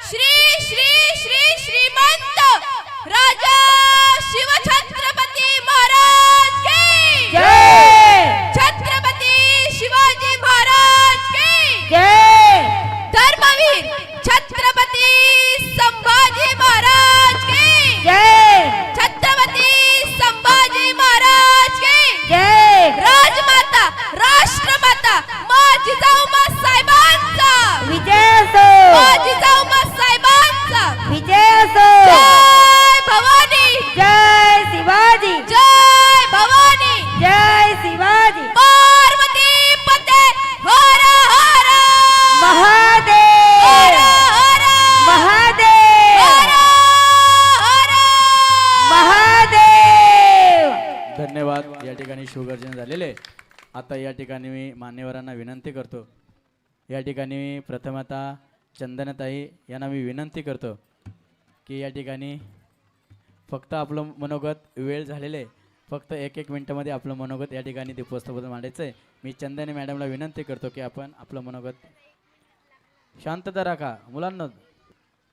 श्री श्री श्री श्रीमंत राजा शिवछत्रपती महाराज की जय छत्रपती शिवाजी महाराज की जय धर्मवीर छत्रपती संभाजी महाराज की जय छत्रपती संभाजी महाराज की जय राजमाता राष्ट्रमाता माझी जाऊमा साहेबांचा विजय असो माझी जाऊमा साहेबांचा विजय असो जय भवानी जय शिवाजी जय भवानी जय शिवाजी पार्वती पते हर हर महादेव हर हर महादेव हर हर महादेव धन्यवाद. या ठिकाणी शुगर्जन झालेले. आता या ठिकाणी मी मान्यवरांना विनंती करतो. या ठिकाणी मी प्रथमतः चंदनताई यांना मी विनंती करतो की या ठिकाणी फक्त आपलं मनोगत वेळ झालेले फक्त एक मिनिटामध्ये आपलं मनोगत या ठिकाणी दीपोत्सवाबद्दल मांडायचं आहे. मी चंदनी मॅडमला विनंती करतो की आपण आपलं मनोगत शांतता राखा मुलांना.